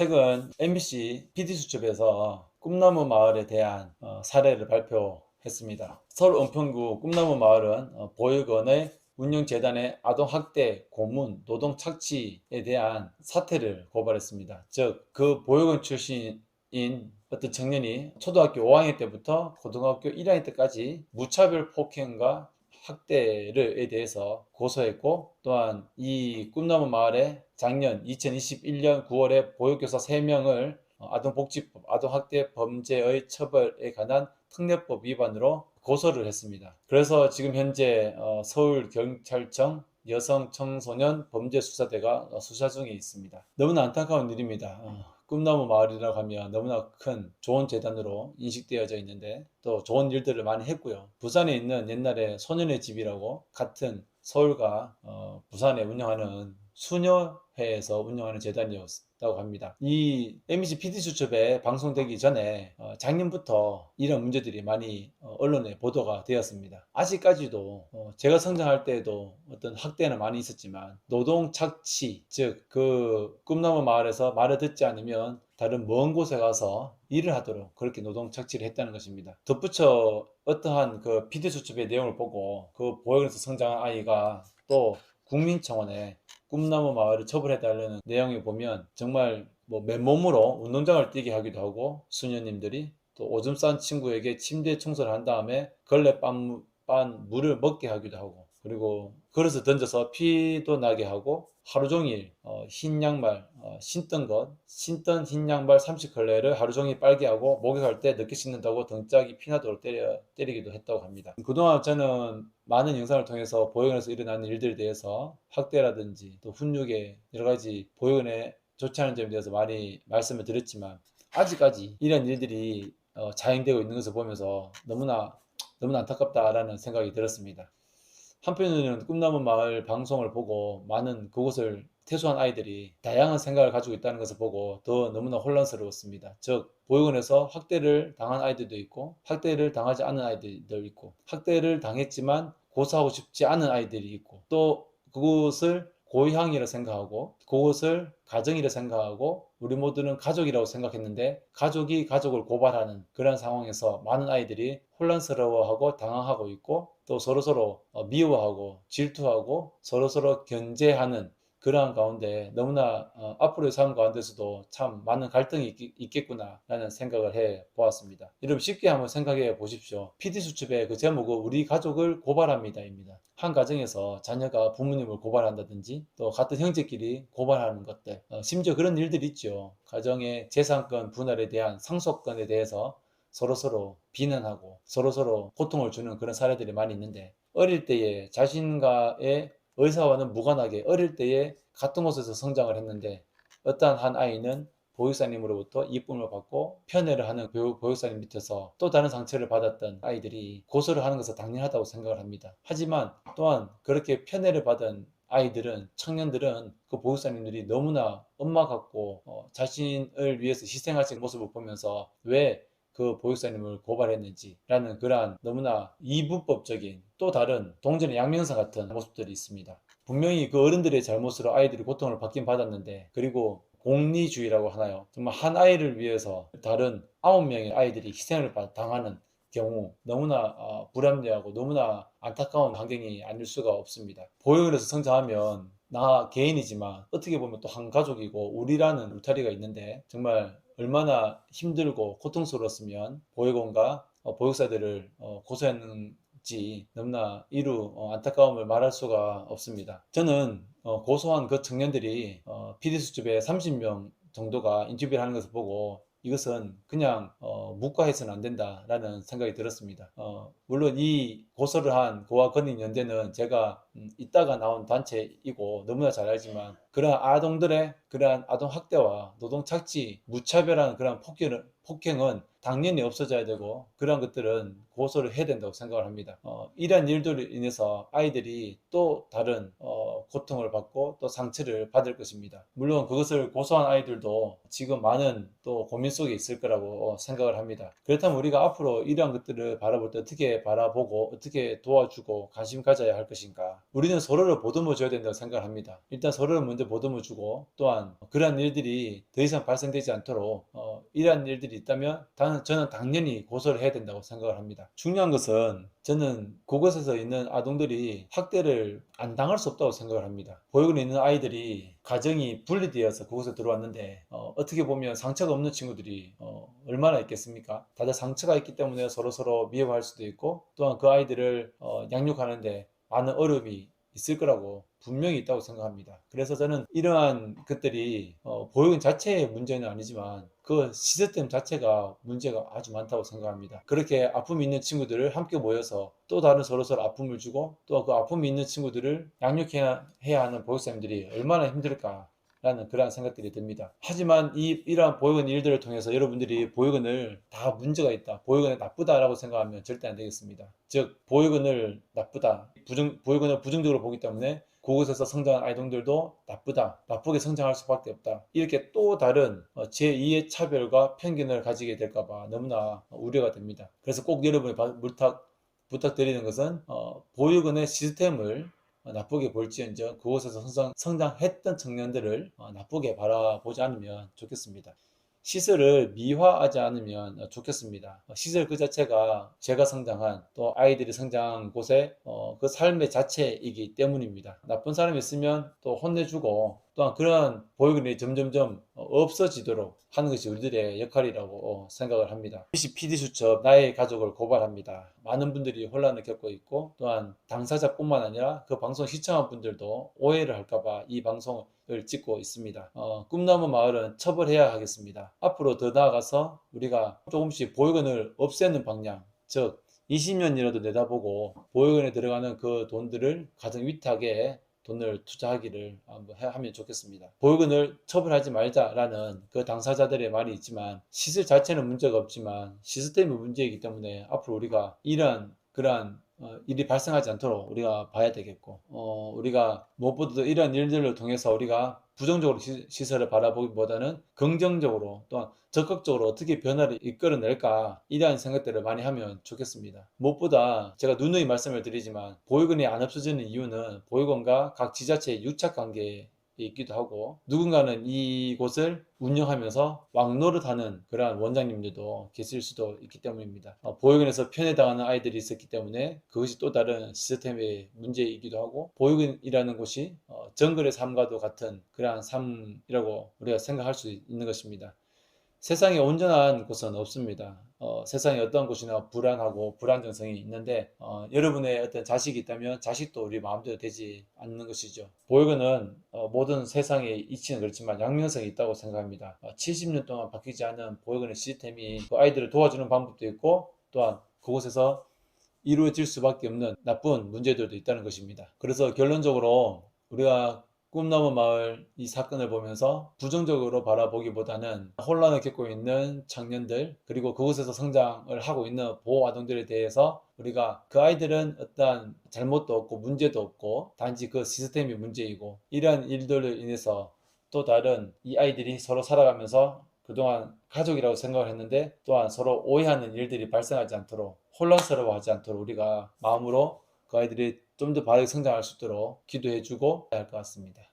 최근 MBC PD수첩에서 꿈나무 마을에 대한 사례를 발표했습니다. 서울 은평구 꿈나무 마을은 보육원의 운영재단의 아동학대, 고문, 노동 착취에 대한 사태를 고발했습니다. 즉, 그 보육원 출신인 어떤 청년이 초등학교 5학년 때부터 고등학교 1학년 때까지 무차별 폭행과 학대에 대해서 고소했고, 또한 이 꿈나무 마을에 작년 2021년 9월에 보육교사 3명을 아동복지법, 아동학대 범죄의 처벌에 관한 특례법 위반으로 고소를 했습니다. 그래서 지금 현재 서울경찰청 여성청소년 범죄수사대가 수사 중에 있습니다. 너무나 안타까운 일입니다. 꿈나무 마을이라고 하면 너무나 큰 좋은 재단으로 인식되어져 있는데 또 좋은 일들을 많이 했고요. 부산에 있는 옛날에 소년의 집이라고 같은 서울과 부산에 운영하는 수녀회에서 운영하는 재단이었다고 합니다. 이 MBC PD수첩에 방송되기 전에 작년부터 이런 문제들이 많이 언론에 보도가 되었습니다. 아직까지도 제가 성장할 때에도 어떤 학대는 많이 있었지만 노동 착취, 즉 그 꿈나무 마을에서 말을 듣지 않으면 다른 먼 곳에 가서 일을 하도록 그렇게 노동 착취를 했다는 것입니다. 덧붙여 어떠한 그 PD수첩의 내용을 보고 그 보육원에서 성장한 아이가 또 국민청원에 꿈나무 마을을 처벌해달라는 내용을 보면 정말 뭐 맨몸으로 운동장을 뛰게 하기도 하고, 수녀님들이 또 오줌 싼 친구에게 침대 청소를 한 다음에 걸레 빤 물을 먹게 하기도 하고, 그리고 그릇을 던져서 피도 나게 하고, 하루 종일 흰 양말 신던 흰 양말 30컬레를 하루 종일 빨게 하고, 목욕할 때 늦게 씻는다고 등짝이 피나도록 때리기도 했다고 합니다. 그동안 저는 많은 영상을 통해서 보육원에서 일어나는 일들에 대해서 학대라든지 또 훈육의 여러 가지 보육원에 좋지 않은 점에 대해서 많이 말씀을 드렸지만, 아직까지 이런 일들이 자행되고 있는 것을 보면서 너무나 안타깝다라는 생각이 들었습니다. 한편으로는 꿈나무 마을 방송을 보고 많은 그곳을 퇴소한 아이들이 다양한 생각을 가지고 있다는 것을 보고 더 너무나 혼란스러웠습니다. 즉, 보육원에서 학대를 당한 아이들도 있고, 학대를 당하지 않은 아이들도 있고, 학대를 당했지만 고소하고 싶지 않은 아이들이 있고, 또 그곳을 고향이라 생각하고 그곳을 가정이라 생각하고 우리 모두는 가족이라고 생각했는데 가족이 가족을 고발하는 그런 상황에서 많은 아이들이 혼란스러워하고 당황하고 있고, 또 서로서로 미워하고 질투하고 서로서로 견제하는 그러한 가운데 너무나 앞으로의 삶 가운데서도 참 많은 갈등이 있겠구나라는 생각을 해 보았습니다. 여러분, 쉽게 한번 생각해 보십시오. PD수첩의 그 제목은 우리 가족을 고발합니다입니다. 한 가정에서 자녀가 부모님을 고발한다든지 또 같은 형제끼리 고발하는 것들, 심지어 그런 일들이 있죠. 가정의 재산권 분할에 대한 상속권에 대해서 서로서로 비난하고 서로서로 고통을 주는 그런 사례들이 많이 있는데, 어릴 때에 자신과의 의사와는 무관하게 어릴 때에 같은 곳에서 성장을 했는데 어떠한 한 아이는 보육사님으로부터 이쁨을 받고 편애를 하는 보육사님 밑에서 또 다른 상처를 받았던 아이들이 고소를 하는 것은 당연하다고 생각을 합니다. 하지만 또한 그렇게 편애를 받은 아이들은, 청년들은 그 보육사님들이 너무나 엄마 같고 자신을 위해서 희생하신 모습을 보면서 왜 그 보육사님을 고발했는지라는 그러한 너무나 이분법적인 또 다른 동전의 양면성 같은 모습들이 있습니다. 분명히 그 어른들의 잘못으로 아이들이 고통을 받긴 받았는데, 그리고 공리주의라고 하나요? 정말 한 아이를 위해서 다른 9명의 아이들이 희생을 당하는 경우 너무나 불합리하고 너무나 안타까운 환경이 아닐 수가 없습니다. 보육원에서 성장하면 나 개인이지만 어떻게 보면 또 한 가족이고 우리라는 울타리가 있는데, 정말 얼마나 힘들고 고통스러웠으면 보육원과 보육사들을 고소했는지 너무나 이루 안타까움을 말할 수가 없습니다. 저는 고소한 그 청년들이 PD수첩에 30명 정도가 인터뷰를 하는 것을 보고 이것은 그냥 묵과해서는 안 된다라는 생각이 들었습니다. 물론 이 고소를 한 고아권익연대는 제가 이따가 나온 단체이고 너무나 잘 알지만, 그러한 아동들의 그러한 아동학대와 노동착취, 무차별한 그러한 폭행은 당연히 없어져야 되고 그러한 것들은 고소를 해야 된다고 생각을 합니다. 이러한 일들로 인해서 아이들이 또 다른 고통을 받고 또 상처를 받을 것입니다. 물론 그것을 고소한 아이들도 지금 많은 또 고민 속에 있을 거라고 생각을 합니다. 그렇다면 우리가 앞으로 이러한 것들을 바라볼 때 어떻게 바라보고 어떻게 도와주고 관심 가져야 할 것인가? 우리는 서로를 보듬어 줘야 된다고 생각을 합니다. 일단 서로를 먼저 보듬어 주고, 또한 그러한 일들이 더 이상 발생되지 않도록 이러한 일들이 있다면 저는 당연히 고소를 해야 된다고 생각을 합니다. 중요한 것은 저는 그곳에서 있는 아동들이 학대를 안 당할 수 없다고 생각을 합니다. 보육원에 있는 아이들이 가정이 분리되어서 그곳에 들어왔는데 어떻게 보면 상처가 없는 친구들이 얼마나 있겠습니까? 다들 상처가 있기 때문에 서로서로 미워할 수도 있고, 또한 그 아이들을 양육하는데 많은 어려움이 있을 거라고 분명히 있다고 생각합니다. 그래서 저는 이러한 것들이 보육원 자체의 문제는 아니지만 그 시스템 자체가 문제가 아주 많다고 생각합니다. 그렇게 아픔이 있는 친구들을 함께 모여서 또 다른 서로서로 아픔을 주고, 또 그 아픔이 있는 친구들을 양육해야 하는 보육사님들이 얼마나 힘들까 라는 그러한 생각들이 듭니다. 하지만 이러한 보육원 일들을 통해서 여러분들이 보육원을 다 문제가 있다, 보육원이 나쁘다라고 생각하면 절대 안 되겠습니다. 즉 보육원을 나쁘다, 보육원을 부정적으로 보기 때문에 그곳에서 성장한 아이들도 나쁘다, 나쁘게 성장할 수밖에 없다, 이렇게 또 다른 제2의 차별과 편견을 가지게 될까봐 너무나 우려가 됩니다. 그래서 꼭 여러분이 부탁드리는 것은 보육원의 시스템을 나쁘게 볼지언정 그곳에서 성장했던 청년들을 나쁘게 바라보지 않으면 좋겠습니다. 시설을 미화하지 않으면 좋겠습니다. 시설 그 자체가 제가 성장한, 또 아이들이 성장한 곳의 그 삶의 자체이기 때문입니다. 나쁜 사람이 있으면 또 혼내주고, 또한 그런 보육원이 점점점 없어지도록 하는 것이 우리들의 역할이라고 생각을 합니다. PD수첩 나의 가족을 고발합니다. 많은 분들이 혼란을 겪고 있고, 또한 당사자뿐만 아니라 그 방송 시청한 분들도 오해를 할까봐 이 방송을 찍고 있습니다. 꿈나무 마을은 처벌해야 하겠습니다. 앞으로 더 나아가서 우리가 조금씩 보육원을 없애는 방향, 즉 20년이라도 내다보고 보육원에 들어가는 그 돈들을 가정 위탁에 돈을 투자하기를 한번 하면 좋겠습니다. 보육원을 처벌하지 말자라는 그 당사자들의 말이 있지만, 시설 자체는 문제가 없지만 시스템이 문제이기 때문에 앞으로 우리가 이런 그러한 일이 발생하지 않도록 우리가 봐야 되겠고, 우리가 무엇보다도 이런 일들을 통해서 우리가 부정적으로 시설을 바라보기보다는 긍정적으로, 또한 적극적으로 어떻게 변화를 이끌어낼까, 이러한 생각들을 많이 하면 좋겠습니다. 무엇보다 제가 누누이 말씀을 드리지만 보육원이 안 없어지는 이유는 보육원과 각 지자체의 유착관계에 있기도 하고, 누군가는 이곳을 운영하면서 왕노릇하는 그러한 원장님들도 계실 수도 있기 때문입니다. 보육원에서 편애당하는 아이들이 있었기 때문에 그것이 또 다른 시스템의 문제이기도 하고, 보육원이라는 곳이 정글의 삶과도 같은 그러한 삶이라고 우리가 생각할 수 있는 것입니다. 세상에 온전한 곳은 없습니다. 세상에 어떤 곳이나 불안하고 불안정성이 있는데, 여러분의 어떤 자식이 있다면 자식도 우리 마음대로 되지 않는 것이죠. 보육원은 모든 세상의 이치는 그렇지만 양면성이 있다고 생각합니다. 70년 동안 바뀌지 않은 보육원의 시스템이 그 아이들을 도와주는 방법도 있고, 또한 그곳에서 이루어질 수밖에 없는 나쁜 문제들도 있다는 것입니다. 그래서 결론적으로 우리가 꿈나무 마을 이 사건을 보면서 부정적으로 바라보기보다는 혼란을 겪고 있는 청년들, 그리고 그곳에서 성장을 하고 있는 보호아동들에 대해서 우리가 그 아이들은 어떠한 잘못도 없고 문제도 없고 단지 그 시스템이 문제이고, 이러한 일들로 인해서 또 다른 이 아이들이 서로 살아가면서 그동안 가족이라고 생각을 했는데 또한 서로 오해하는 일들이 발생하지 않도록, 혼란스러워하지 않도록 우리가 마음으로 그 아이들이 좀 더 바르게 성장할 수 있도록 기도해주고 해야 할 것 같습니다.